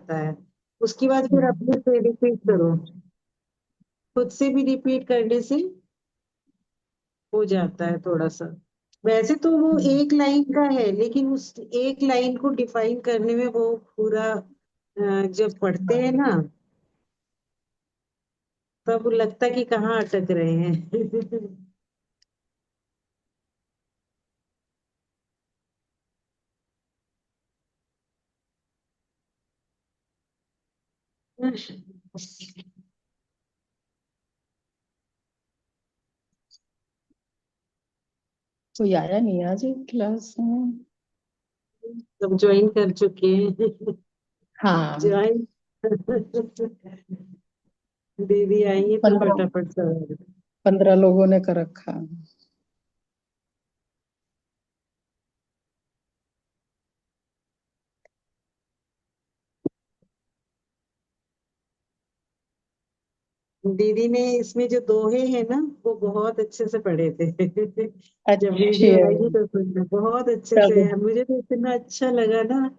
जाता है। उसके बाद फिर अपने से रिपीट करो। खुद से भी रिपीट करने से हो जाता है थोड़ा सा। वैसे तो वो एक लाइन का है, लेकिन उस एक लाइन को डिफाइन करने में वो पूरा जब पढ़ते हैं ना, तब लगता है कि कहाँ अटक रहे हैं। कोई आया नहीं आज क्लास में। सब ज्वाइन कर चुके हैं। हाँ। ज्वाइन। दीदी आएंगी तो 15 फटाफट सब। 15 लोगों ने कर रखा। दीदी ने इसमें जो दोहे हैं ना, वो बहुत अच्छे से पढ़े थे। जब अच्छे। वीडियो आएगी तो सुनना, बहुत अच्छे से तब। है। मुझे तो इतना अच्छा लगा ना,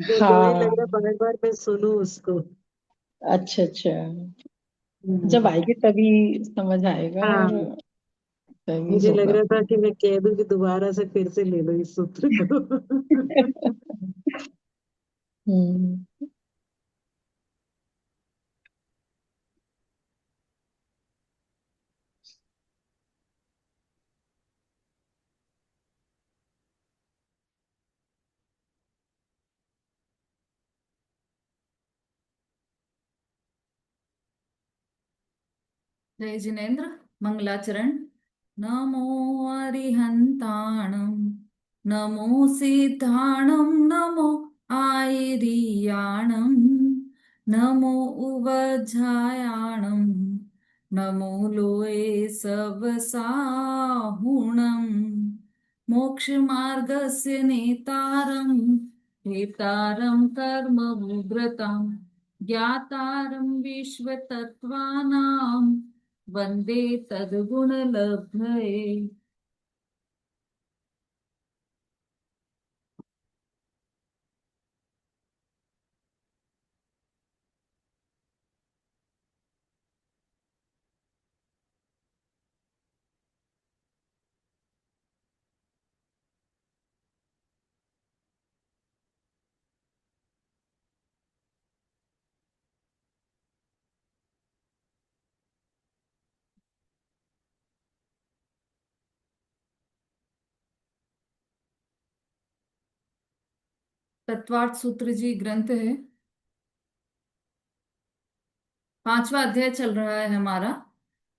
जो है लग हाँ। रहा बार बार मैं सुनूं उसको। अच्छा अच्छा। जब हम्म। आएगी तभी समझ आएगा और हाँ, तभी मुझे लग होगा। रहा था कि मैं कह दूं कि दोबारा से फिर से ले लो इस सूत्र को। हम्म। जय जिनेन्द्र मंगलाचरण। नमो अरिहंताणं, नमो सिद्धाणं, नमो आयरियाणं, नमो उवज्झायाणं, नमो लोये सवसाहुणं, मोक्षमार्गस्य नेतारं, हेतारं कर्मभूभृतां, ज्ञातारं विश्वतत्त्वानां, वन्दे तद्गुणलब्धये। तत्वार्थ सूत्र जी ग्रंथ है। 5वां अध्याय चल रहा है हमारा।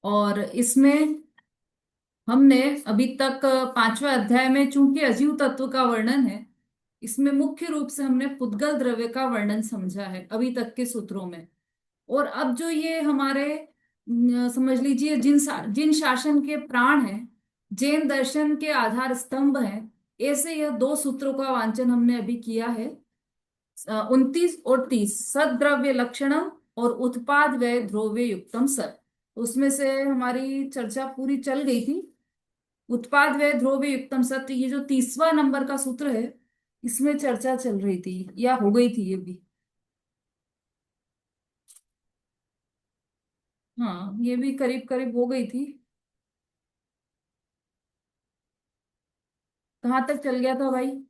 और इसमें हमने अभी तक 5वें अध्याय में चूंकि अजीव तत्व का वर्णन है, इसमें मुख्य रूप से हमने पुद्गल द्रव्य का वर्णन समझा है अभी तक के सूत्रों में। और अब जो ये हमारे समझ लीजिए जिन शासन के प्राण हैं, जैन दर्शन के आधार स्तंभ हैं, ऐसे यह दो सूत्रों का वांचन हमने अभी किया है। 29 और 30, सद्द्रव्य लक्षणम और उत्पाद व्यय ध्रुव्य युक्तम सत्। उसमें से हमारी चर्चा पूरी चल गई थी। उत्पाद व्यय ध्रुव्य युक्तम सत्य, ये जो 30वां नंबर का सूत्र है, इसमें चर्चा चल रही थी या हो गई थी ये भी। हाँ, ये भी करीब करीब हो गई थी। कहाँ तक चल गया था भाई?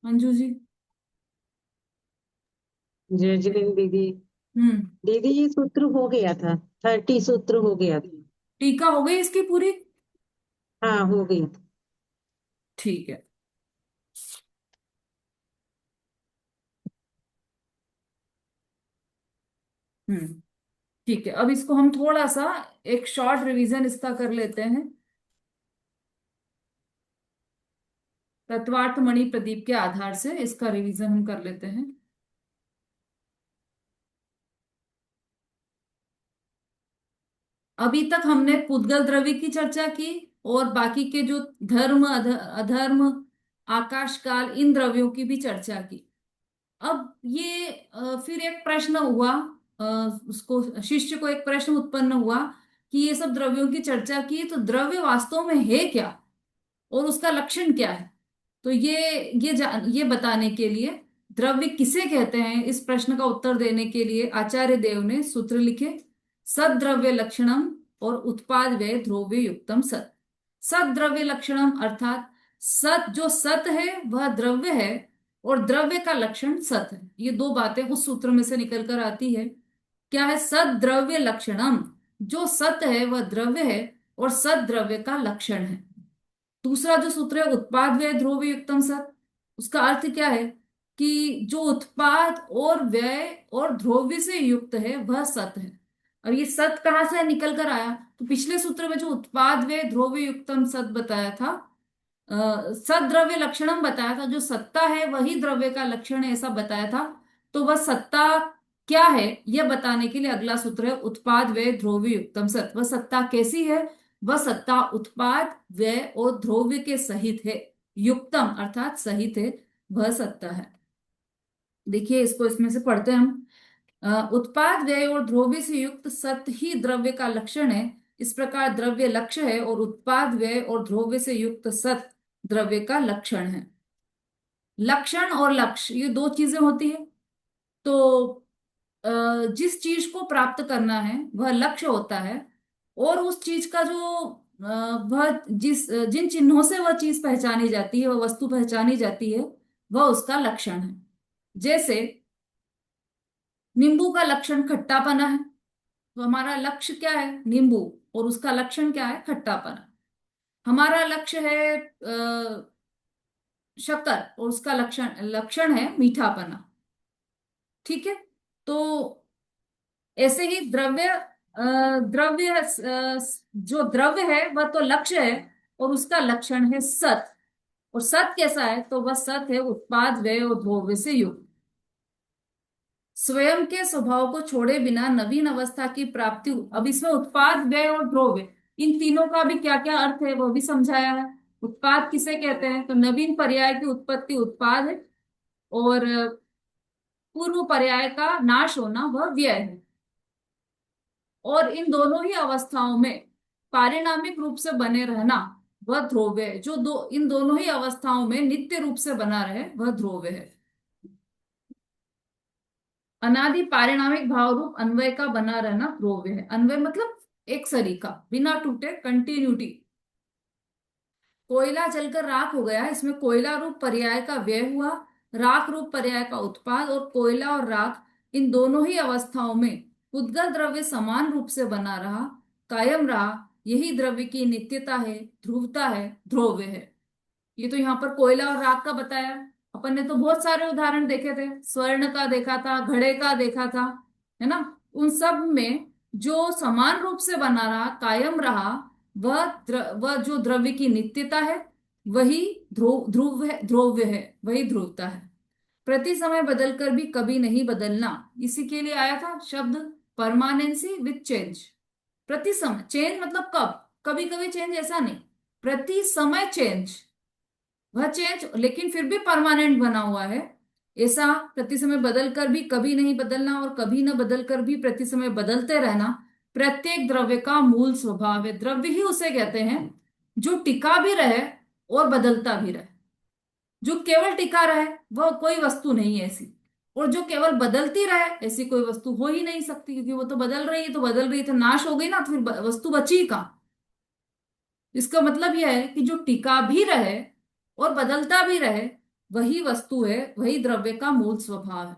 मंजू जी। जय जिनेन्द्र दीदी। हम्म। दीदी ये सूत्र हो गया था, 30 सूत्र हो गया था। टीका हो गई इसकी पूरी? हाँ, हो गई। ठीक है। हम्म। ठीक है, अब इसको हम थोड़ा सा एक शॉर्ट रिवीजन इसका कर लेते हैं। तत्वार्थ मणि प्रदीप के आधार से इसका रिवीजन हम कर लेते हैं। अभी तक हमने पुद्गल द्रव्य की चर्चा की और बाकी के जो धर्म अधर्म आकाश काल इन द्रव्यों की भी चर्चा की। अब ये फिर एक प्रश्न हुआ, अ, उसको शिष्य को एक प्रश्न उत्पन्न हुआ कि ये सब द्रव्यों की चर्चा की, तो द्रव्य वास्तव में है क्या और उसका लक्षण क्या है। तो ये बताने के लिए, द्रव्य किसे कहते हैं, इस प्रश्न का उत्तर देने के लिए आचार्य देव ने सूत्र लिखे। सद्द्रव्य लक्षणम और उत्पाद व्यय द्रव्य युक्तम सत। सद्द्रव्य लक्षणम अर्थात सत, जो सत है वह द्रव्य है, और द्रव्य का लक्षण सत है। ये दो बातें उस सूत्र में से निकल कर आती है। क्या है? सद्द्रव्य लक्षणम, जो सत है वह द्रव्य है और सद्द्रव्य का लक्षण है। दूसरा जो सूत्र है उत्पाद व्यय ध्रुव युक्तम सत, उसका अर्थ क्या है कि जो उत्पाद और व्यय और ध्रुव से युक्त है वह सत है। अब ये सत कहाँ से निकल कर आया? तो पिछले सूत्र में जो उत्पाद व्यय ध्रुव युक्तम सत बताया था, सद्द्रव्य लक्षणम बताया था, जो सत्ता है वही द्रव्य का लक्षण है, ऐसा बताया था। तो वह सत्ता क्या है यह बताने के लिए अगला सूत्र है उत्पाद व्यय ध्रुव युक्तम सत। वह सत्ता कैसी है? वह सत्ता उत्पाद व्यय और ध्रुव के सहित है, युक्तम अर्थात सहित है, वह सत्ता है। देखिए इसको इसमें से पढ़ते हैं हम। उत्पाद व्यय और ध्रुव से युक्त सत ही द्रव्य का लक्षण है। इस प्रकार द्रव्य लक्ष्य है और उत्पाद व्यय और ध्रुव से युक्त सत द्रव्य का लक्षण है। लक्षण और लक्ष्य ये दो चीजें होती है। तो जिस चीज को प्राप्त करना है वह लक्ष्य होता है, और उस चीज का जो वह जिन चिन्हों से वह चीज पहचानी जाती है, वह वस्तु पहचानी जाती है, वह उसका लक्षण है। जैसे नींबू का लक्षण खट्टापना है, तो हमारा लक्ष्य क्या है? नींबू, और उसका लक्षण क्या है? खट्टापना। हमारा लक्ष्य है शक्कर, और उसका लक्षण लक्षण है मीठापना। ठीक है। तो ऐसे ही जो द्रव्य है वह तो लक्ष्य है, और उसका लक्षण है सत। और सत कैसा है? तो वह सत है उत्पाद व्यय और ध्रुव से युक्त, स्वयं के स्वभाव को छोड़े बिना नवीन अवस्था की प्राप्ति। अब इसमें उत्पाद व्यय और ध्रुव, इन तीनों का भी क्या क्या अर्थ है वो भी समझाया है। उत्पाद किसे कहते हैं? तो नवीन पर्याय की उत्पत्ति उत्पाद है, और पूर्व पर्याय का नाश होना वह व्यय है। और इन दोनों ही अवस्थाओं में पारिणामिक रूप से बने रहना वह ध्रुव है। जो इन दोनों ही अवस्थाओं में नित्य रूप से बना रहे वह ध्रुव है। अनादि पारिणामिक भाव रूप अन्वय का बना रहना ध्रुव है। अन्वय मतलब एक सरीका, बिना टूटे, कंटिन्यूटी। कोयला जलकर राख हो गया, इसमें कोयला रूप पर्याय का व्यय हुआ, राख रूप पर्याय का उत्पाद, और कोयला और राख इन दोनों ही अवस्थाओं में उद्गत द्रव्य समान रूप से बना रहा, कायम रहा। यही द्रव्य की नित्यता है, ध्रुवता है, ध्रुव है। ये तो यहाँ पर कोयला और राख का बताया। अपन ने तो बहुत सारे उदाहरण देखे थे, स्वर्ण का देखा था, घड़े का देखा था, है ना। उन सब में जो समान रूप से बना रहा, कायम रहा, वह जो द्रव्य की नित्यता है वही ध्रुव है, वही ध्रुवता है। प्रति समय बदलकर भी कभी नहीं बदलना, इसी के लिए आया था शब्द परमानेंसी विथ चेंज। प्रति समय चेंज मतलब कब? कभी कभी चेंज ऐसा नहीं, प्रति समय चेंज, वह चेंज लेकिन फिर भी परमानेंट बना हुआ है। ऐसा प्रति समय बदल कर भी कभी नहीं बदलना, और कभी न बदल कर भी प्रति समय बदलते रहना प्रत्येक द्रव्य का मूल स्वभाव है। द्रव्य ही उसे कहते हैं जो टिका भी रहे और बदलता भी रहे। जो केवल टिका रहे वह कोई वस्तु नहीं है ऐसी, और जो केवल बदलती रहे ऐसी कोई वस्तु हो ही नहीं सकती, क्योंकि वो तो बदल रही है, तो बदल रही तो नाश हो गई ना, तो फिर वस्तु बची ही कहाँ। इसका मतलब यह है कि जो टिका भी रहे और बदलता भी रहे वही वस्तु है, वही द्रव्य का मूल स्वभाव है।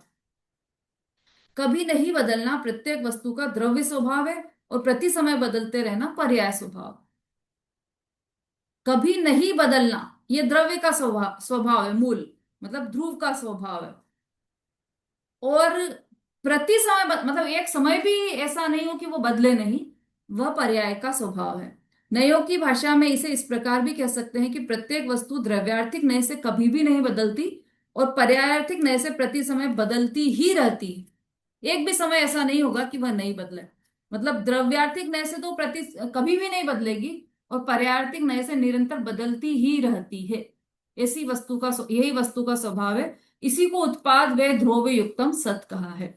कभी नहीं बदलना प्रत्येक वस्तु का द्रव्य स्वभाव है, और प्रति समय बदलते रहना पर्याय स्वभाव। कभी नहीं बदलना ये द्रव्य का स्वभाव है, मूल मतलब ध्रुव का स्वभाव है। और प्रति समय मतलब एक समय भी ऐसा नहीं हो कि वो बदले नहीं, वह पर्याय का स्वभाव है। नयों की भाषा में इसे इस प्रकार भी कह सकते हैं कि प्रत्येक वस्तु द्रव्यार्थिक नय से कभी भी नहीं बदलती, और पर्यायार्थिक नय से प्रति समय बदलती ही रहती है। एक भी समय ऐसा नहीं होगा कि वह नहीं बदले। मतलब द्रव्यार्थिक नय से तो प्रति कभी भी नहीं बदलेगी, और पर्यायार्थिक नय से निरंतर बदलती ही रहती है। ऐसी वस्तु का यही वस्तु का स्वभाव है। इसी को उत्पाद व ध्रुव युक्तम सत कहा है।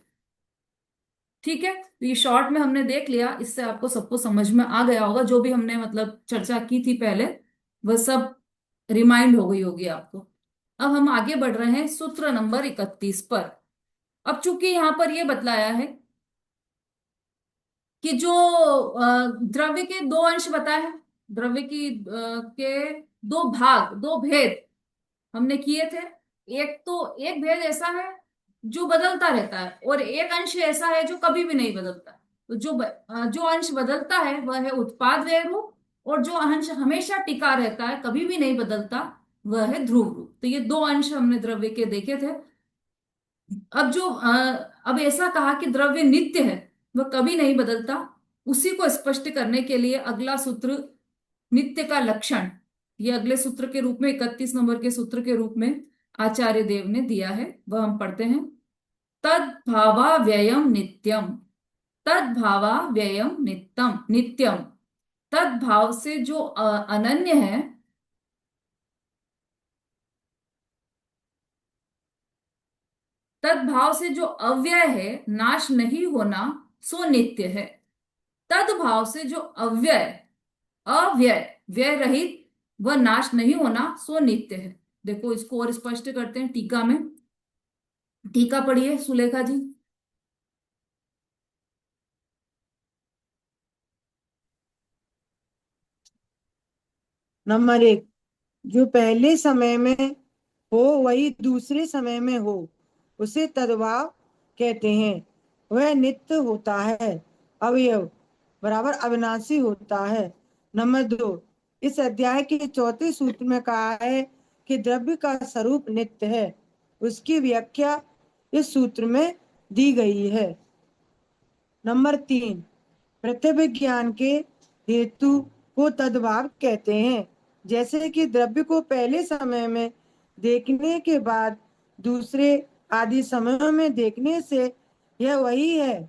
ठीक है, तो ये शॉर्ट में हमने देख लिया, इससे आपको सबको समझ में आ गया होगा, जो भी हमने मतलब चर्चा की थी पहले वह सब रिमाइंड हो गई होगी आपको। अब हम आगे बढ़ रहे हैं सूत्र नंबर 31 पर। अब चूंकि यहां पर यह बतलाया है कि जो द्रव्य के दो अंश बताए हैं, द्रव्य की के दो भाग, दो भेद हमने किए थे। एक तो एक भेद ऐसा है जो बदलता रहता है, और एक अंश ऐसा है जो कभी भी नहीं बदलता। तो जो अंश बदलता है वह है उत्पाद व्यय रूप, और जो अंश हमेशा टिका रहता है, कभी भी नहीं बदलता, वह है ध्रुव रूप। तो ये दो अंश हमने द्रव्य के देखे थे। अब ऐसा कहा कि द्रव्य नित्य है, वह कभी नहीं बदलता। उसी को स्पष्ट करने के लिए अगला सूत्र नित्य का लक्षण, ये अगले सूत्र के रूप में 31 नंबर के सूत्र के रूप में आचार्य देव ने दिया है, वह हम पढ़ते हैं। तद भावा व्ययम नित्यम, तद भावा व्ययम नित्यम नित्यम। तद भाव से जो अनन्य है, तद भाव से जो अव्यय है, नाश नहीं होना, सो नित्य है। तद भाव से जो अव्यय, अव्यय, व्यय रहित, वह नाश नहीं होना, सो नित्य है। देखो इसको और स्पष्ट करते हैं टीका में। टीका पढ़िए सुलेखा जी। नंबर 1, जो पहले समय में हो वही दूसरे समय में हो, उसे तद्भाव कहते हैं। वह नित्य होता है, अवयव बराबर अविनाशी होता है। नंबर 2, इस अध्याय के चौथे सूत्र में कहा है कि द्रव्य का स्वरूप नित्य है। उसकी व्याख्या इस सूत्र में दी गई है। नंबर 3, पृथ्वी ज्ञान के हेतु को तद्भाव कहते हैं। जैसे कि द्रव्य को पहले समय में देखने के बाद दूसरे आदि समयों में देखने से यह वही है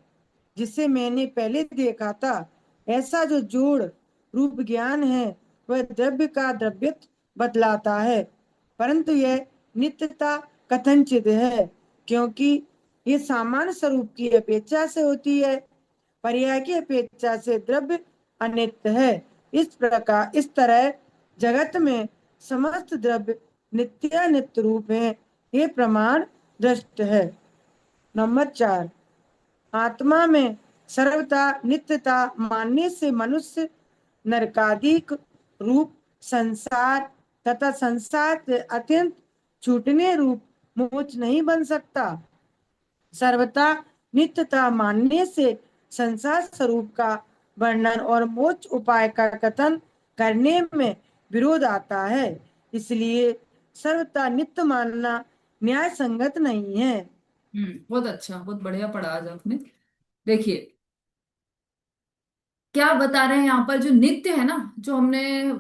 जिसे मैंने पहले देखा था, ऐसा जो जोड़ रूप ज्ञान है वह द्रव्य का द्रव्यत्व बतलाता है। परंतु यह नित्यता कथनचित है, क्योंकि ये सामान्य स्वरूप की अपेक्षा से होती है, पर्याय की अपेक्षा से द्रव्य अनित्य है। इस तरह जगत में समस्त द्रव्य नित्यानित्य रूप है, ये प्रमाण दृष्ट है। नंबर 4, आत्मा में सर्वथा नित्यता मानने से मनुष्य नरकादिक रूप संसार तथा संसार से अत्यंत छूटने रूप मोक्ष नहीं बन सकता। सर्वथा नित्यता मानने से संसार स्वरूप का वर्णन और मोक्ष उपाय का कथन करने में विरोध आता है। इसलिए सर्वथा नित्य मानना न्याय संगत नहीं है। बहुत अच्छा, बहुत बढ़िया पढ़ा आज आपने। देखिए क्या बता रहे हैं यहाँ पर, जो नित्य है ना, जो हमने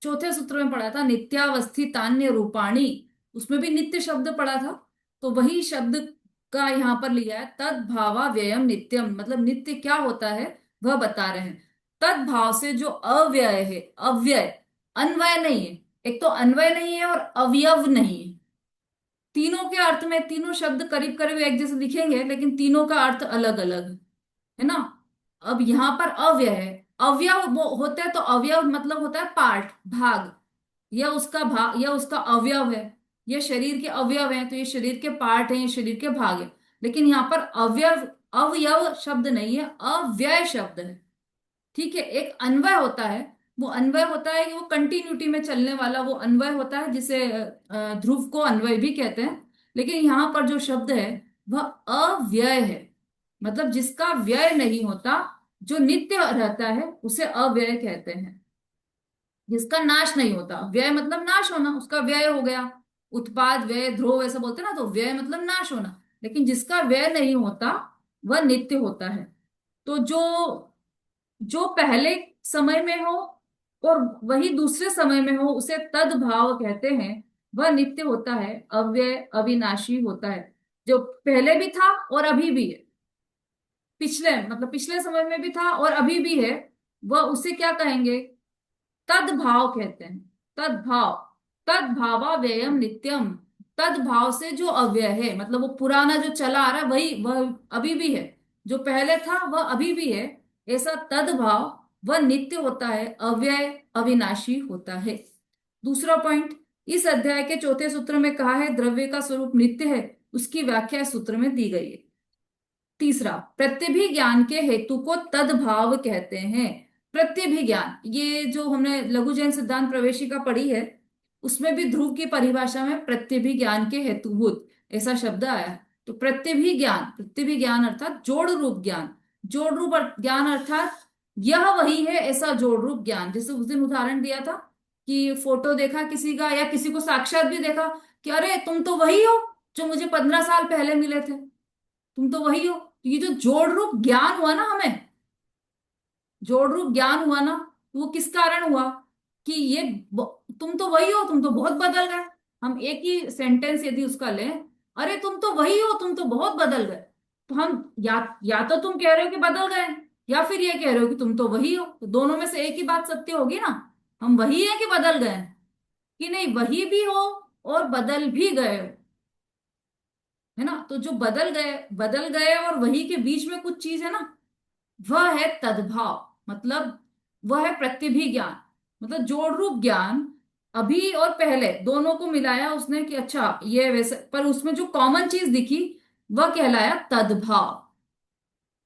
चौथे सूत्र में पढ़ा था, नित्यावस्थितान्य रूपाणी, उसमें भी नित्य शब्द पढ़ा था। तो वही शब्द का यहाँ पर लिया है, तद भावा व्ययम नित्यम, मतलब नित्य क्या होता है वह बता रहे हैं। तद भाव से जो अव्यय है, अव्यय, अन्वय नहीं है, एक तो अन्वय नहीं है और अवयव नहीं है। तीनों के अर्थ में तीनों शब्द करीब करीब एक जैसे दिखेंगे, लेकिन तीनों का अर्थ अलग अलग है ना। अब यहाँ पर अव्यय है, अवयव वो होता है, तो अवयव मतलब होता है पार्ट, भाग, या उसका भाग, या उसका अवयव है। ये शरीर के अवयव हैं, तो ये शरीर के पार्ट हैं, ये शरीर के भाग हैं। लेकिन यहाँ पर अवयव, अवयव शब्द नहीं है, अव्यय शब्द है। ठीक है, एक अन्वय होता है, वो अन्वय होता है कि वो कंटिन्यूटी में चलने वाला वो अन्वय होता है, जिसे ध्रुव को अन्वय भी कहते हैं। लेकिन यहाँ पर जो शब्द है वह अव्यय है, मतलब जिसका व्यय नहीं होता, जो नित्य रहता है उसे अव्यय कहते हैं। जिसका नाश नहीं होता, व्यय मतलब नाश होना, उसका व्यय हो गया। उत्पाद व्यय ध्रुव ऐसा बोलते हैं ना, तो व्यय मतलब नाश होना। लेकिन जिसका व्यय नहीं होता वह नित्य होता है। तो जो जो पहले समय में हो और वही दूसरे समय में हो, उसे तद भाव कहते हैं। वह नित्य होता है, अव्यय अविनाशी होता है। जो पहले भी था और अभी भी है, पिछले मतलब पिछले समय में भी था और अभी भी है, वह उसे क्या कहेंगे, तद भाव कहते हैं। तद भाव, तद भावा व्ययम नित्यम। तद भाव से जो अव्यय है, मतलब वो पुराना जो चला आ रहा है वही, वह अभी भी है, जो पहले था वह अभी भी है, ऐसा तद्भाव वह नित्य होता है, अव्यय अविनाशी होता है। दूसरा पॉइंट, इस अध्याय के चौथे सूत्र में कहा है द्रव्य का स्वरूप नित्य है, उसकी व्याख्या इस सूत्र में दी गई है। तीसरा, प्रत्यभिज्ञान के हेतु को तद्भाव कहते हैं। प्रत्यभिज्ञान, ये जो हमने लघुजैन सिद्धांत प्रवेशिका पढ़ी है, उसमें भी ध्रुव की परिभाषा में प्रत्यभिज्ञान के हेतुभूत ऐसा शब्द आया है। तो प्रत्यभिज्ञान, प्रत्यभिज्ञान अर्थात जोड़ रूप ज्ञान, जोड़ रूप ज्ञान अर्थात यह वही है ऐसा जोड़ रूप ज्ञान। जैसे उस दिन उदाहरण दिया था कि फोटो देखा किसी का, या किसी को साक्षात भी देखा कि अरे तुम तो वही हो जो मुझे 15 साल पहले मिले थे, तुम तो वही हो। तो ये जो जोड़ रूप ज्ञान हुआ ना, हमें जोड़ रूप ज्ञान हुआ ना, वो किस कारण हुआ कि तुम तो वही हो, तुम तो बहुत बदल गए। हम एक ही सेंटेंस यदि उसका लें, अरे तुम तो वही हो, तुम तो बहुत बदल गए, तो हम या तो तुम कह रहे हो कि बदल गए, या फिर ये कह रहे हो कि तुम तो वही हो। तो दोनों में से एक ही बात सत्य होगी ना। हम वही है कि बदल गए हैं, कि नहीं वही भी हो और बदल भी गए हो, है ना। तो जो बदल गए और वही के बीच में कुछ चीज है ना, वह है तद्भाव, मतलब वह है प्रतिभिज्ञान, मतलब जोड़ रूप ज्ञान। अभी और पहले दोनों को मिलाया उसने कि अच्छा ये वैसे, पर उसमें जो कॉमन चीज दिखी वह कहलाया तद्भाव।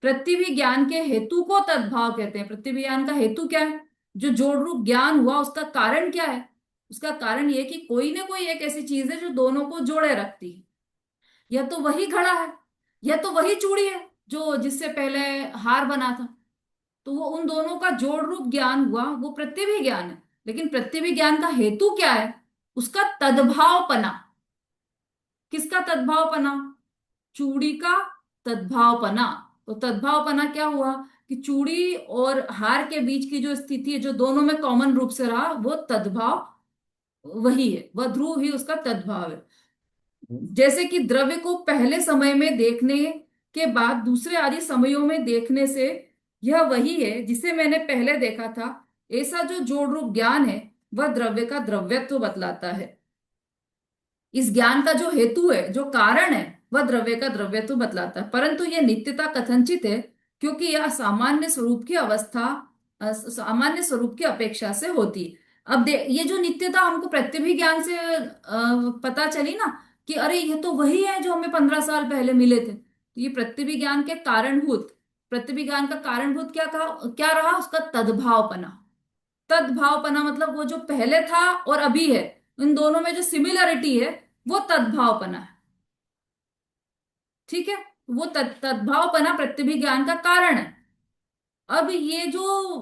प्रतिभिज्ञान के हेतु को तद्भाव कहते हैं। प्रतिभिज्ञान का हेतु क्या है? जो जोड़ रूप ज्ञान हुआ उसका कारण क्या है? उसका कारण यह कि कोई ना कोई एक ऐसी चीज है जो दोनों को जोड़े रखती है। यह तो वही घड़ा है, यह तो वही चूड़ी है जो जिससे पहले हार बना था। तो वो उन दोनों का जोड़ रूप ज्ञान हुआ, वो प्रत्यभि ज्ञान है। लेकिन प्रत्यभि ज्ञान का हेतु क्या है? उसका तद्भावपना। किसका तद्भावपना? चूड़ी का तद्भावपना। तो तद्भावपना क्या हुआ कि चूड़ी और हार के बीच की जो स्थिति है, जो दोनों में कॉमन रूप से रहा, वो तद्भाव वही है, वह ध्रुव ही उसका तद्भाव है। जैसे कि द्रव्य को पहले समय में देखने के बाद दूसरे आदि समयों में देखने से यह वही है जिसे मैंने पहले देखा था, ऐसा जो जोड़ रूप ज्ञान है वह द्रव्य का द्रव्यत्व बतलाता है। इस ज्ञान का जो हेतु है, जो कारण है, वह द्रव्य का द्रव्यत्व बतलाता है, परंतु यह नित्यता कथनचित है, क्योंकि यह सामान्य स्वरूप की अवस्था सामान्य स्वरूप की अपेक्षा से होती है। अब ये जो नित्यता हमको प्रत्यभि ज्ञान से पता चली ना, कि अरे ये तो वही है जो हमें 15 साल पहले मिले थे। तो ये प्रत्यभि ज्ञान के कारणभूत, प्रत्यभि ज्ञान का कारणभूत क्या रहा? उसका तद्भावपना। तद्भावपना मतलब वो जो पहले था और अभी है, इन दोनों में जो सिमिलरिटी है, वो तद्भावपना है। ठीक है, वो तद्भावपना प्रतिभिज्ञान का कारण है। अब ये जो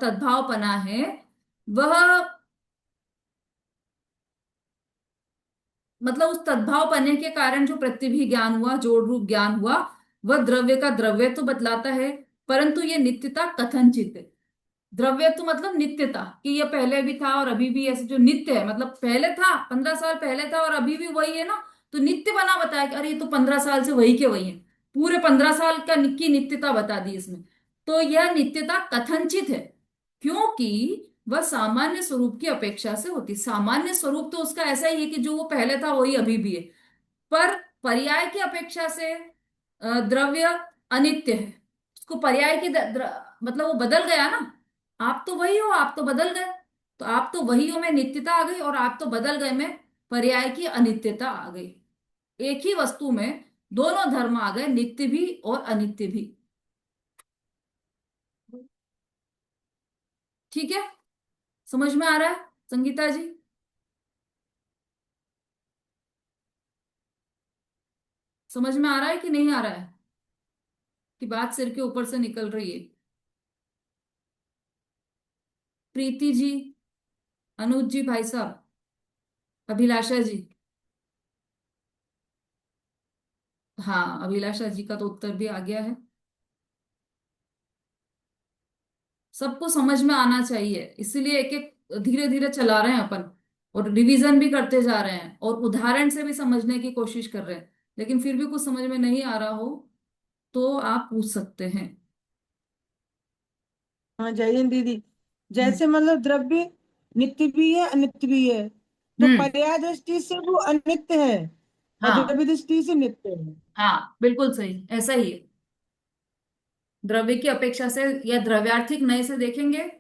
तद्भावपना है, वह मतलब उस तद्भावपने के कारण जो प्रतिभिज्ञान हुआ, जोड़ रूप ज्ञान हुआ, वह द्रव्य का द्रव्यत्व बतलाता है, परंतु ये नित्यता कथनचित है। द्रव्यत्व मतलब नित्यता, कि ये पहले भी था और अभी भी ऐसे जो नित्य है, मतलब पहले था 15 साल पहले था और अभी भी वही है ना, तो नित्य बना बताया कि अरे ये तो 15 साल से वही के वही है। पूरे 15 साल की नित्यता बता दी इसमें। तो यह नित्यता कथनचित है, क्योंकि वह सामान्य स्वरूप की अपेक्षा से होती। सामान्य स्वरूप तो उसका ऐसा ही है कि जो वो पहले था वही अभी भी है, पर पर्याय की अपेक्षा से द्रव्य अनित्य है। उसको पर्याय की मतलब वो बदल गया ना। आप तो वही हो, आप तो बदल गए। तो आप तो वही हो में नित्यता आ गई, और आप तो बदल गए में पर्याय की अनित्यता आ गई। एक ही वस्तु में दोनों धर्म आ गए, नित्य भी और अनित्य भी। ठीक है, समझ में आ रहा है संगीता जी? समझ में आ रहा है कि नहीं आ रहा है, कि बात सिर के ऊपर से निकल रही है? प्रीति जी, अनुज जी, भाई साहब, अभिलाषा जी। हाँ, अभिलाषा जी का तो उत्तर भी आ गया है। सबको समझ में आना चाहिए, इसीलिए एक एक धीरे धीरे चला रहे हैं अपन, और रिवीजन भी करते जा रहे हैं और उदाहरण से भी समझने की कोशिश कर रहे हैं। लेकिन फिर भी कुछ समझ में नहीं आ रहा हो तो आप पूछ सकते हैं। हाँ जय हिंद दीदी। हम्म। जैसे मतलब द्रव्य नित्य भी है अनित्य भी है, तो हम्म। पर्याय दृष्टि से वो अनित्य है और हाँ। द्रव्य दृष्टि से नित्य है। हाँ बिल्कुल सही, ऐसा ही है। द्रव्य की अपेक्षा से या द्रव्यार्थिक नय से देखेंगे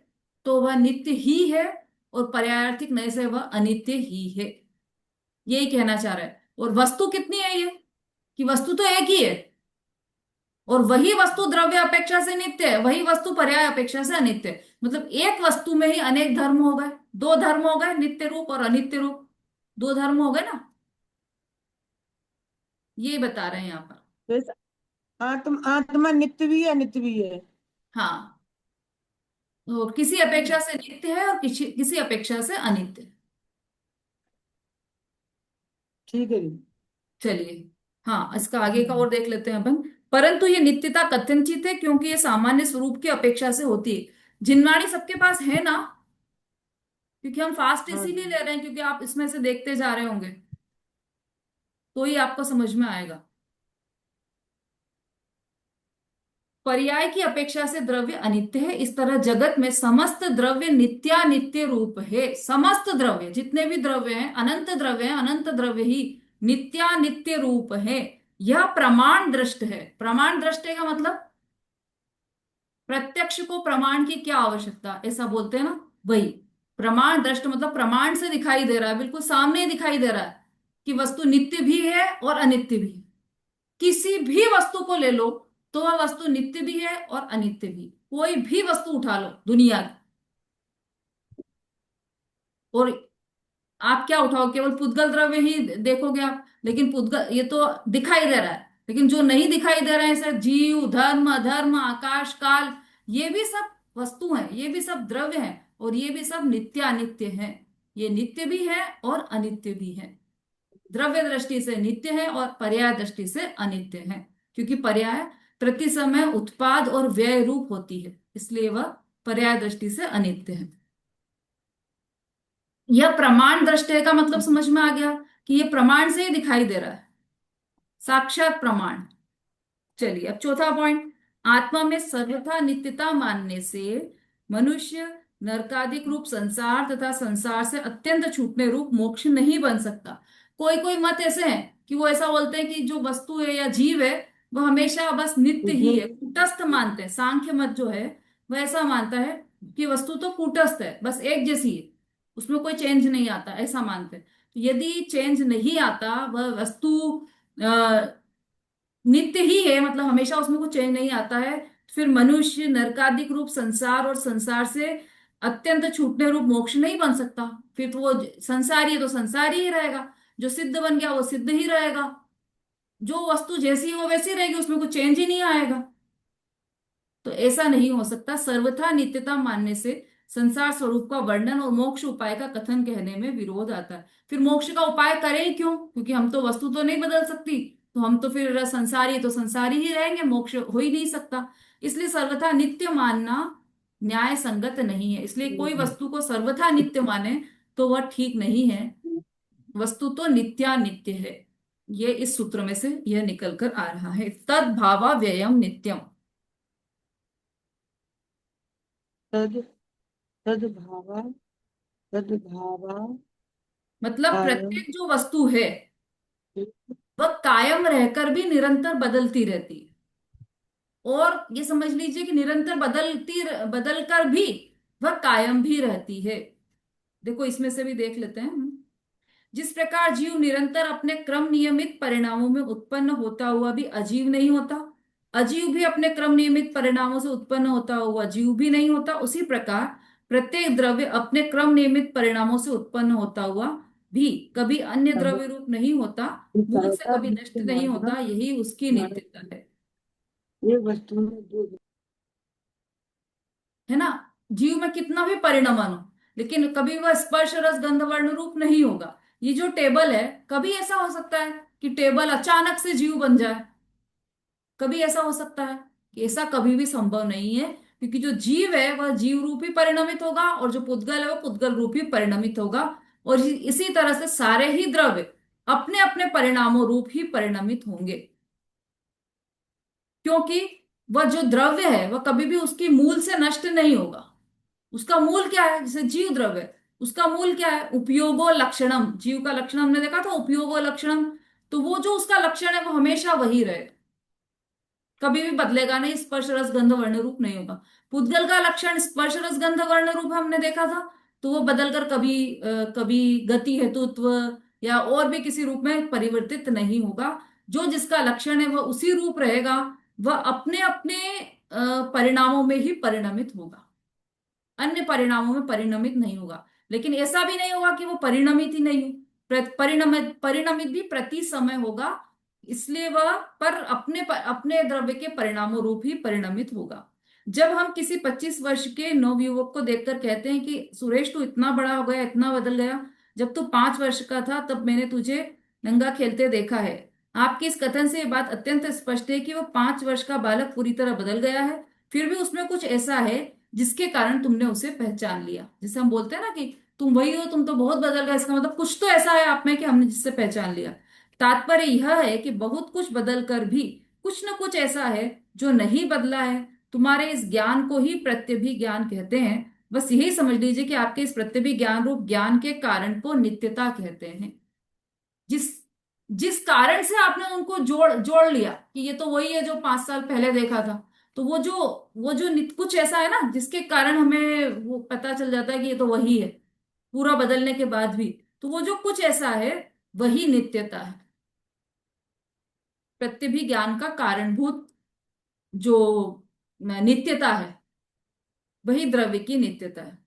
तो वह नित्य ही है, और पर्यायार्थिक नय से वह अनित्य ही है। यही कहना चाह रहा है। और वस्तु कितनी है ये, कि वस्तु तो एक ही है, और वही वस्तु द्रव्य अपेक्षा से नित्य है, वही वस्तु पर्याय अपेक्षा से अनित्य है। मतलब एक वस्तु में ही अनेक धर्म हो गए, दो धर्म हो गए, नित्य रूप और अनित्य रूप, दो धर्म हो गए ना। ये बता रहे हैं यहाँ पर। जैसे आत्मा नित्य भी है अनित्य भी है। हाँ, तो किसी अपेक्षा से नित्य है और किसी किसी अपेक्षा से अनित्य है। ठीक है जी। चलिए, हाँ, इसका आगे का और देख लेते हैं अपन। परंतु ये नित्यता कथनचित है, क्योंकि ये सामान्य स्वरूप की अपेक्षा से होती है। जिनवाणी सबके पास है ना, क्योंकि हम फास्ट हाँ इसीलिए जी। ले रहे हैं क्योंकि आप इसमें से देखते जा रहे होंगे, तो ही आपको समझ में आएगा। पर्याय की अपेक्षा से द्रव्य अनित्य है, इस तरह जगत में समस्त द्रव्य नित्यानित्य रूप है। समस्त द्रव्य, जितने भी द्रव्य हैं, अनंत द्रव्य हैं, अनंत द्रव्य ही नित्यानित्य रूप है। यह प्रमाण दृष्ट है। प्रमाण दृष्ट है का मतलब, प्रत्यक्ष को प्रमाण की क्या आवश्यकता, ऐसा बोलते हैं ना, वही प्रमाण दृष्ट मतलब प्रमाण से दिखाई दे रहा है, बिल्कुल सामने ही दिखाई दे रहा है कि वस्तु नित्य भी है और अनित्य भी है। किसी भी वस्तु को ले लो तो वह वस्तु नित्य भी है और अनित्य भी। कोई भी वस्तु उठा लो दुनिया की, और आप क्या उठाओ, केवल पुद्गल द्रव्य ही देखोगे आप, लेकिन पुद्गल ये तो दिखाई दे रहा है, लेकिन जो नहीं दिखाई दे रहा है जैसे जीव, धर्म, अधर्म, आकाश, काल, ये भी सब वस्तु हैं, ये भी सब द्रव्य हैं, और ये भी सब नित्य अनित्य हैं। ये नित्य भी है और अनित्य भी है। द्रव्य दृष्टि से नित्य है और पर्याय दृष्टि से अनित्य है, क्योंकि पर्याय प्रति समय उत्पाद और व्यय रूप होती है, इसलिए वह पर्याय दृष्टि से अनित्य है। यह प्रमाण दृष्टि का मतलब समझ में आ गया कि ये प्रमाण से ही दिखाई दे रहा है, साक्षात प्रमाण। चलिए अब चौथा पॉइंट। आत्मा में सर्वथा नित्यता मानने से मनुष्य नरकादिक रूप संसार तथा संसार से अत्यंत छूटने रूप मोक्ष नहीं बन सकता। कोई कोई मत ऐसे हैं कि वो ऐसा बोलते हैं कि जो वस्तु है या जीव है वह हमेशा बस नित्य ही है, कूटस्थ मानते हैं। सांख्य मत जो है वह ऐसा मानता है कि वस्तु तो कूटस्थ है, बस एक जैसी है, उसमें कोई चेंज नहीं आता, ऐसा मानते हैं। तो यदि चेंज नहीं आता, वह वस्तु नित्य ही है, मतलब हमेशा उसमें कुछ चेंज नहीं आता है, फिर मनुष्य नरकादिक रूप संसार और संसार से अत्यंत छूटने रूप मोक्ष नहीं बन सकता। फिर तो वो संसारी है तो संसारी ही रहेगा, जो सिद्ध बन गया वो सिद्ध ही रहेगा, जो वस्तु जैसी हो वैसी रहेगी, उसमें कुछ चेंज ही नहीं आएगा। तो ऐसा नहीं हो सकता। सर्वथा नित्यता मानने से संसार स्वरूप का वर्णन और मोक्ष उपाय का कथन कहने में विरोध आता है। फिर मोक्ष का उपाय करें ही क्यों, क्योंकि हम तो वस्तु तो नहीं बदल सकती, तो हम तो फिर संसारी तो संसारी ही रहेंगे, मोक्ष हो ही नहीं सकता। इसलिए सर्वथा नित्य मानना न्याय संगत नहीं है। इसलिए कोई वस्तु को सर्वथा नित्य माने तो वह ठीक नहीं है। वस्तु तो नित्यानित्य है। ये इस सूत्र में से यह निकल कर आ रहा है। तद भावा व्ययम नित्यम, तद तद्भावा तद्भावा मतलब कायम। प्रत्येक जो वस्तु है वह कायम रहकर भी निरंतर बदलती रहती है। और ये समझ लीजिए कि निरंतर बदल कर भी वह कायम भी रहती है। देखो इसमें से भी देख लेते हैं हम। जिस प्रकार जीव निरंतर अपने क्रम नियमित परिणामों में उत्पन्न होता हुआ भी अजीव नहीं होता, अजीव भी अपने क्रम नियमित परिणामों से उत्पन्न होता हुआ जीव भी नहीं होता, उसी प्रकार प्रत्येक द्रव्य अपने क्रम नियमित परिणामों से उत्पन्न होता हुआ भी कभी अन्य द्रव्य रूप नहीं होता, मूल से सर्वथा कभी नष्ट नित्य नहीं मानना होता, यही उसकी हमारे नित्यता ये वस्तु में जो है ना। जीव में कितना भी परिणमन हो, लेकिन कभी वह स्पर्श रस गंध वर्ण रूप नहीं होगा। ये जो टेबल है, कभी ऐसा हो सकता है कि टेबल अचानक से जीव बन जाए, कभी ऐसा हो सकता है कि ऐसा कभी भी संभव नहीं है, क्योंकि जो जीव है वह जीव रूप ही परिणमित होगा, और जो पुद्गल है वह पुद्गल रूप ही परिणमित होगा। और इसी तरह से सारे ही द्रव्य अपने अपने परिणामों रूप ही परिणमित होंगे, क्योंकि वह जो द्रव्य है वह कभी भी उसकी मूल से नष्ट नहीं होगा। उसका मूल क्या है, जैसे जीव द्रव्य, उसका मूल क्या है, उपयोगो लक्षणम। जीव का लक्षण हमने देखा था, उपयोगो लक्षणम। तो वो जो उसका लक्षण है वो हमेशा वही रहे। कभी भी बदलेगा नहीं, स्पर्श रस गंध वर्ण रूप नहीं होगा। पुद्गल का लक्षण स्पर्श रस गंध वर्ण रूप हमने देखा था, तो वो बदलकर कभी गति हेतुत्व या और भी किसी रूप में परिवर्तित नहीं होगा। जो जिसका लक्षण है वह उसी रूप रहेगा, वह अपने अपने परिणामों में ही परिणमित होगा, अन्य परिणामों में परिणमित नहीं होगा। लेकिन ऐसा भी नहीं होगा कि वो परिणमित ही नहीं हो, परिणमित परिणमित भी प्रति समय होगा, इसलिए वह अपने द्रव्य के परिणामों रूप ही परिणमित होगा। जब हम किसी 25 वर्ष के नवयुवक को देखकर कहते हैं कि सुरेश तू इतना बड़ा हो गया, इतना बदल गया, जब तू 5 वर्ष का था तब मैंने तुझे नंगा खेलते देखा है। आपके इस कथन से ये बात अत्यंत स्पष्ट है कि वो 5 वर्ष का बालक पूरी तरह बदल गया है, फिर भी उसमें कुछ ऐसा है जिसके कारण तुमने उसे पहचान लिया। जैसे हम बोलते हैं ना कि तुम वही हो, तुम तो बहुत बदल गए, इसका मतलब कुछ तो ऐसा है आप में कि हमने जिससे पहचान लिया। तात्पर्य यह है कि बहुत कुछ बदल कर भी कुछ न कुछ ऐसा है जो नहीं बदला है। तुम्हारे इस ज्ञान को ही प्रत्यभिज्ञान कहते हैं। बस यही समझ लीजिए कि आपके इस प्रत्यभिज्ञान रूप ज्ञान के कारण को नित्यता कहते हैं। जिस जिस कारण से आपने उनको जोड़ जोड़ लिया कि ये तो वही है जो 5 साल पहले देखा था, तो वो जो कुछ ऐसा है ना जिसके कारण हमें वो पता चल जाता है कि ये तो वही है, पूरा बदलने के बाद भी। तो वो जो कुछ ऐसा है वही नित्यता है। प्रत्यभिज्ञान का कारणभूत जो नित्यता है वही द्रव्य की नित्यता है।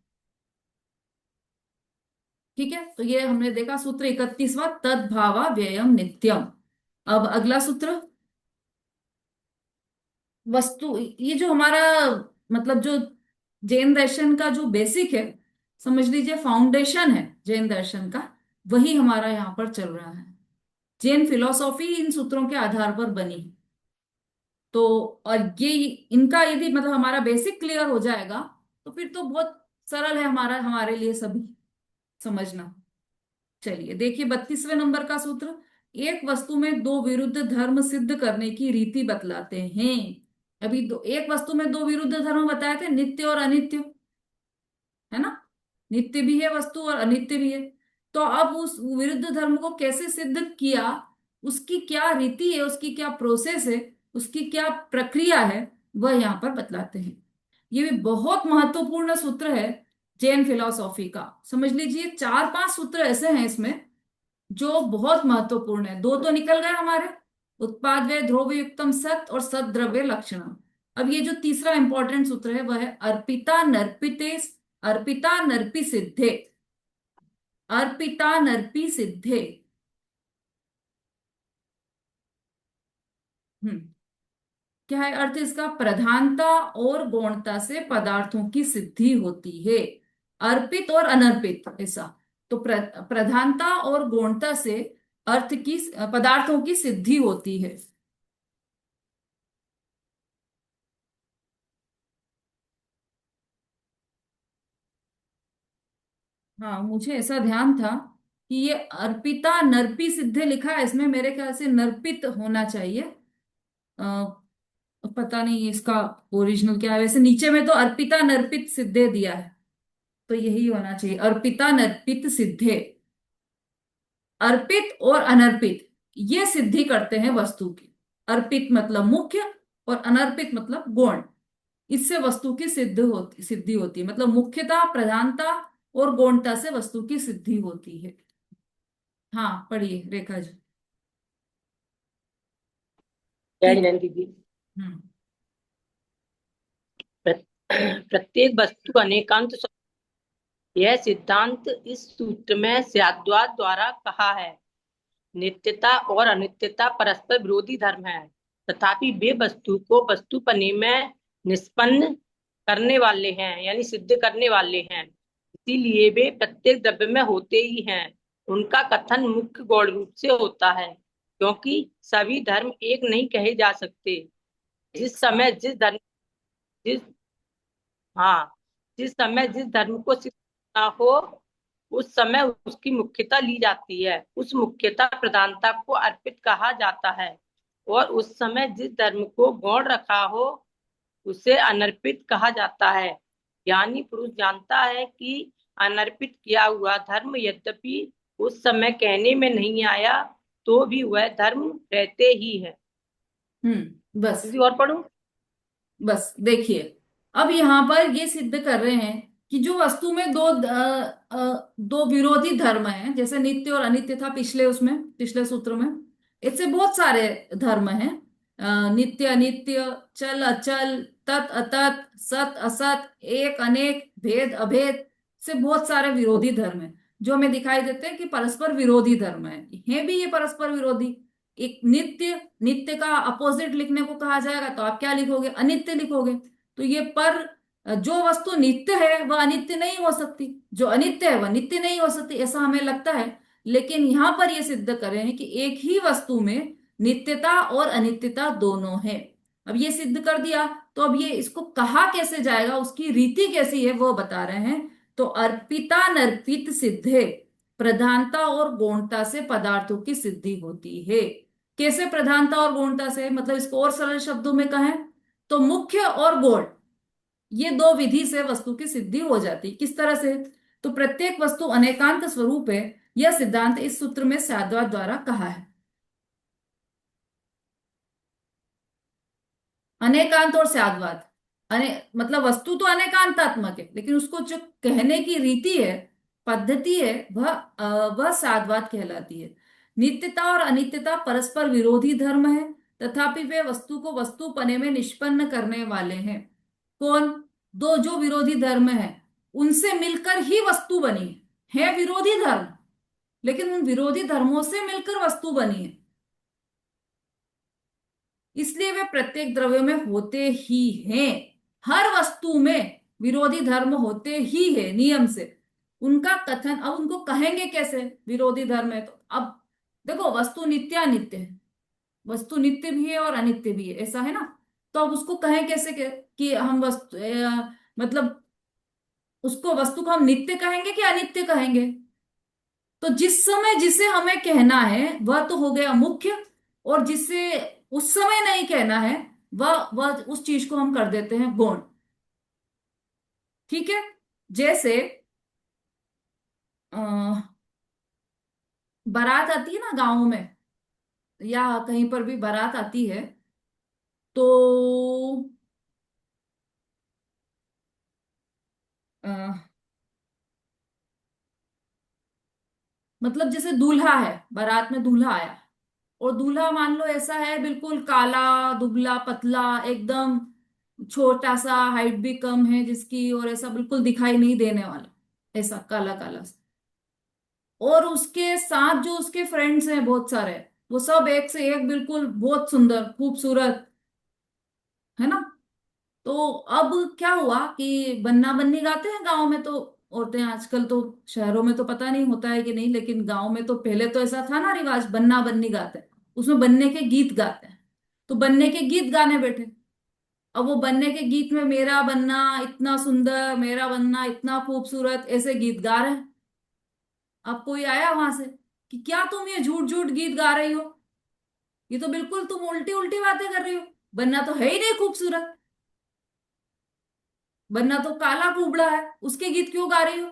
ठीक है, तो ये हमने देखा सूत्र 31वां, तद्भावा व्ययम नित्यम। अब अगला सूत्र, वस्तु, ये जो हमारा मतलब जो जैन दर्शन का जो बेसिक है, समझ लीजिए फाउंडेशन है जैन दर्शन का, वही हमारा यहाँ पर चल रहा है। जैन फिलोसॉफी इन सूत्रों के आधार पर बनी है। तो और ये इनका यदि मतलब हमारा बेसिक क्लियर हो जाएगा तो फिर तो बहुत सरल है हमारे लिए सभी समझना। चलिए देखिए 32वें नंबर का सूत्र, एक वस्तु में दो विरुद्ध धर्म सिद्ध करने की रीति बतलाते हैं। अभी एक वस्तु में दो विरुद्ध धर्म बताए थे, नित्य और अनित्य, है ना। नित्य भी है वस्तु और अनित्य भी है। तो अब उस विरुद्ध धर्म को कैसे सिद्ध किया, उसकी क्या रीति है, उसकी क्या प्रोसेस है, उसकी क्या प्रक्रिया है, वह यहाँ पर बतलाते हैं। ये भी बहुत महत्वपूर्ण सूत्र है जैन फिलॉसफी का। समझ लीजिए 4-5 सूत्र ऐसे हैं इसमें जो बहुत महत्वपूर्ण है। दो तो निकल गए हमारे, उत्पाद व्यय ध्रुव युक्तम सत और सत द्रव्य लक्षणम। अब ये जो तीसरा इंपॉर्टेंट सूत्र है वह है अर्पिता नर्पिते, अर्पिता नर्पि सिद्धे, अर्पिता नर्पि सिद्धे। हम्म क्या है अर्थ इसका, प्रधानता और गौणता से पदार्थों की सिद्धि होती है। अर्पित और अनर्पित ऐसा, तो प्रधानता और गौणता से अर्थ की पदार्थों की सिद्धि होती है। हाँ, मुझे ऐसा ध्यान था कि ये अर्पिता नर्पी सिद्धे लिखा है, इसमें मेरे ख्याल से नर्पित होना चाहिए। पता नहीं इसका ओरिजिनल क्या है, वैसे नीचे में तो अर्पिता नर्पित सिद्धे दिया है, तो यही होना चाहिए, अर्पिता नर्पित सिद्धे। अर्पित और अनर्पित ये सिद्धि करते हैं वस्तु की। अर्पित मतलब मुख्य और अनर्पित मतलब गौण, इससे वस्तु की सिद्धि होती है, मतलब मुख्यता, प्रधानता और गौणता से वस्तु की सिद्धि होती है। हाँ पढ़िए रेखा जी। जय ठीक। हिंद दीदी। हम्म प्रत्येक वस्तु का अनेकांत यह सिद्धांत इस सूत्र में सद्वाद द्वारा कहा है। नित्यता और अनित्यता परस्पर विरोधी धर्म है, तथापि वे वस्तु को वस्तुपने में निष्पन्न करने वाले हैं, यानी सिद्ध करने वाले हैं। इसीलिए वे प्रत्येक द्रव्य में होते ही हैं। उनका कथन मुख्य गौण रूप से होता है, क्योंकि सभी धर्म एक नहीं कहे जा सकते। जिस समय जिस धर्म जिस हाँ जिस समय जिस धर्म को सिद्ध करना हो उस समय उसकी मुख्यता ली जाती है। उस मुख्यता प्रधानता को अर्पित कहा जाता है, और उस समय जिस धर्म को गौण रखा हो उसे अनर्पित कहा जाता है। ज्ञानी पुरुष जानता है कि अनर्पित किया हुआ धर्म यद्यपि उस समय कहने में नहीं आया तो भी वह धर्म रहते ही है। बस दीदी और पढ़ूं? बस देखिए, अब यहाँ पर ये सिद्ध कर रहे हैं कि जो वस्तु में दो विरोधी धर्म हैं, जैसे नित्य और अनित्य था पिछले उसमें, पिछले सूत्र में, इससे बहुत सारे धर्म हैं। नित्य अनित्य, चल अचल, तत् अतत, सत असत, एक अनेक, भेद अभेद, से बहुत सारे विरोधी धर्म हैं जो हमें दिखाई देते हैं कि परस्पर विरोधी धर्म है भी ये परस्पर विरोधी। एक नित्य, नित्य का अपोजिट लिखने को कहा जाएगा तो आप क्या लिखोगे? अनित्य लिखोगे। तो ये पर जो वस्तु नित्य है वह अनित्य नहीं हो सकती, जो अनित्य है वह नित्य नहीं हो सकती, ऐसा हमें लगता है। लेकिन यहां पर ये सिद्ध कर रहे हैं कि एक ही वस्तु में नित्यता और अनित्यता दोनों है। अब ये सिद्ध कर दिया, तो अब ये इसको कहा कैसे जाएगा, उसकी रीति कैसी है वो बता रहे हैं। तो अर्पिता नर्पित सिद्धे, प्रधानता और गौणता से पदार्थों की सिद्धि होती है। कैसे प्रधानता और गौणता से? मतलब इसको और सरल शब्दों में कहें तो मुख्य और गौण, ये दो विधि से वस्तु की सिद्धि हो जाती। किस तरह से? तो प्रत्येक वस्तु अनेकांत स्वरूप है, यह सिद्धांत इस सूत्र में सद्वाद द्वारा कहा है। अनेकांत और सद्वाद, मतलब वस्तु तो अनेकांतात्मक है, लेकिन उसको जो कहने की रीति है, पद्धति है, वह सद्वाद कहलाती है। नित्यता और अनित्यता परस्पर विरोधी धर्म है, तथापि वे वस्तु को वस्तुपने में निष्पन्न करने वाले हैं। कौन? दो जो विरोधी धर्म है, उनसे मिलकर ही वस्तु बनी है विरोधी धर्म, लेकिन उन विरोधी धर्मों से मिलकर वस्तु बनी है, इसलिए वे प्रत्येक द्रव्य में होते ही हैं। हर वस्तु में विरोधी धर्म होते ही है नियम से। उनका कथन, अब उनको कहेंगे कैसे विरोधी धर्म है? तो अब देखो, वस्तु नित्य अनित्य है, वस्तु नित्य भी है और अनित्य भी है, ऐसा है ना। तो अब उसको कहें कैसे कि हम वस्तु मतलब उसको, वस्तु को हम नित्य कहेंगे कि अनित्य कहेंगे? तो जिस समय जिसे हमें कहना है वह तो हो गया मुख्य, और जिसे उस समय नहीं कहना है वह उस चीज को हम कर देते हैं गौण। ठीक है? जैसे अ, बारात आती है ना गाँव में, या कहीं पर भी बारात आती है, तो अ, मतलब जैसे दूल्हा है, बारात में दूल्हा आया, और दूल्हा मान लो ऐसा है बिल्कुल काला, दुबला पतला एकदम, छोटा सा, हाइट भी कम है जिसकी, और ऐसा बिल्कुल दिखाई नहीं देने वाला, ऐसा काला काला सा। और उसके साथ जो उसके फ्रेंड्स हैं बहुत सारे, वो सब एक से एक बिल्कुल बहुत सुंदर खूबसूरत, है ना। तो अब क्या हुआ कि बन्ना बन्नी गाते हैं गांव में तो औरतें, आजकल तो शहरों में तो पता नहीं होता है कि नहीं, लेकिन गांव में तो पहले तो ऐसा था ना रिवाज, बन्ना बन्नी गाते हैं, उसमें बन्ने के गीत गाते हैं। तो बन्ने के गीत गाने बैठे। अब वो बन्ने के गीत में मेरा बन्ना इतना सुंदर, मेरा बन्ना इतना खूबसूरत, ऐसे गीत गा रहे हैं। अब कोई आया वहां से कि क्या तुम ये झूठ झूठ गीत गा रही हो, ये तो बिल्कुल तुम उल्टी उल्टी बातें कर रही हो, बन्ना तो है ही नहीं खूबसूरत, वरना तो काला कुबड़ा है, उसके गीत क्यों गा रही हो?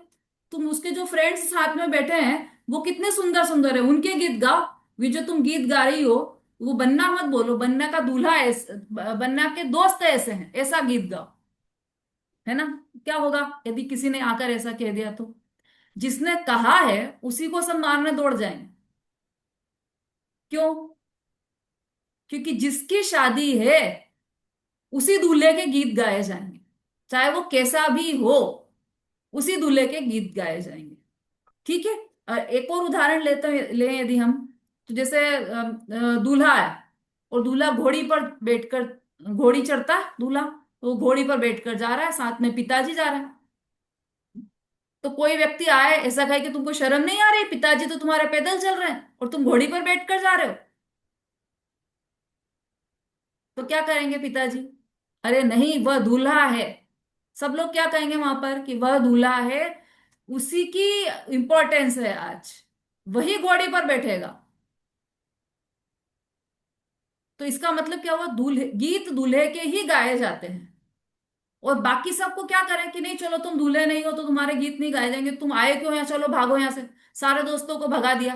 तुम उसके जो फ्रेंड्स साथ में बैठे हैं वो कितने सुंदर सुंदर है, उनके गीत गाओ। ये जो तुम गीत गा रही हो वो बन्ना मत बोलो, बन्ना का दूल्हा ऐसे, बन्ना के दोस्त ऐसे हैं, ऐसा गीत गाओ, है ना। क्या होगा यदि किसी ने आकर ऐसा कह दिया? तो जिसने कहा है उसी को सब मारने दौड़ जाएंगे। क्यों? क्योंकि जिसकी शादी है उसी दूल्हे के गीत गाए जाएंगे, चाहे वो कैसा भी हो, उसी दूल्हे के गीत गाए जाएंगे। ठीक है। एक और उदाहरण ले यदि हम, तो जैसे दूल्हा है और दूल्हा घोड़ी पर बैठकर, घोड़ी चढ़ता है दूल्हा, तो वो घोड़ी पर बैठकर जा रहा है, साथ में पिताजी जा रहे हैं। तो कोई व्यक्ति आए ऐसा कहे कि तुमको शर्म नहीं आ रही, पिताजी तो तुम्हारे पैदल चल रहे हैं और तुम घोड़ी पर बैठकर जा रहे हो। तो क्या करेंगे पिताजी? अरे नहीं, वह दूल्हा है। सब लोग क्या कहेंगे वहां पर कि वह दूल्हा है, उसी की इंपॉर्टेंस है आज, वही घोड़ी पर बैठेगा। तो इसका मतलब क्या हुआ? दूल्हे, गीत दूल्हे के ही गाए जाते हैं, और बाकी सबको क्या करें कि नहीं चलो तुम दूल्हे नहीं हो तो तुम्हारे गीत नहीं गाए जाएंगे, तुम आए क्यों यहाँ, चलो भागो यहाँ से। सारे दोस्तों को भगा दिया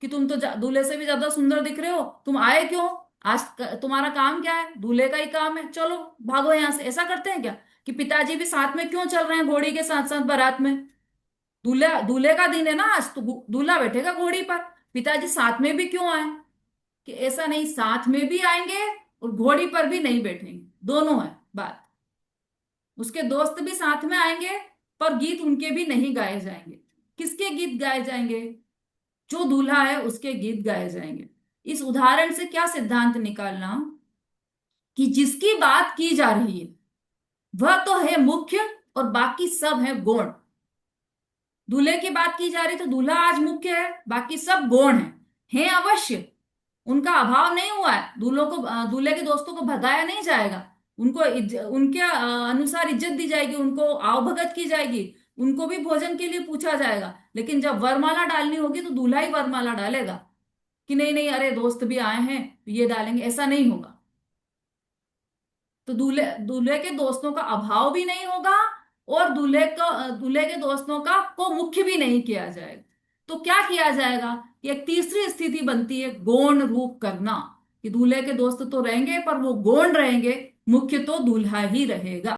कि तुम तो दूल्हे से भी ज्यादा सुंदर दिख रहे हो, तुम आए क्यों? तुम्हारा काम क्या है, दूल्हे का ही काम है, चलो भागो यहाँ से। ऐसा करते हैं क्या कि पिताजी भी साथ में क्यों चल रहे हैं घोड़ी के साथ साथ बारात में? दूल्हा दूल्हे का दिन है ना आज, तो दूल्हा बैठेगा घोड़ी पर, पिताजी साथ में भी क्यों आए? कि ऐसा नहीं, साथ में भी आएंगे और घोड़ी पर भी नहीं बैठेंगे, दोनों है बात। उसके दोस्त भी साथ में आएंगे, पर गीत उनके भी नहीं गाए जाएंगे। किसके गीत गाए जाएंगे? जो दूल्हा है उसके गीत गाए जाएंगे। इस उदाहरण से क्या सिद्धांत निकालना कि जिसकी बात की जा रही है वह तो है मुख्य और बाकी सब है गौण। दूल्हे की बात की जा रही तो दूल्हा आज मुख्य है, बाकी सब गौण है अवश्य। उनका अभाव नहीं हुआ है, दूल्हे के दोस्तों को भगाया नहीं जाएगा, उनको उनके अनुसार इज्जत दी जाएगी, उनको आवभगत की जाएगी, उनको भी भोजन के लिए पूछा जाएगा। लेकिन जब वरमाला डालनी होगी तो दूल्हा ही वरमाला डालेगा, कि नहीं नहीं अरे दोस्त भी आए हैं तो ये डालेंगे, ऐसा नहीं होगा। तो दूल्हे दूल्हे के दोस्तों का अभाव भी नहीं होगा और दूल्हे के दोस्तों को मुख्य भी नहीं किया जाएगा। तो क्या किया जाएगा कि एक तीसरी स्थिति बनती है गौण रूप करना, कि दूल्हे के दोस्त तो रहेंगे पर वो गौण रहेंगे, मुख्य तो दूल्हा ही रहेगा।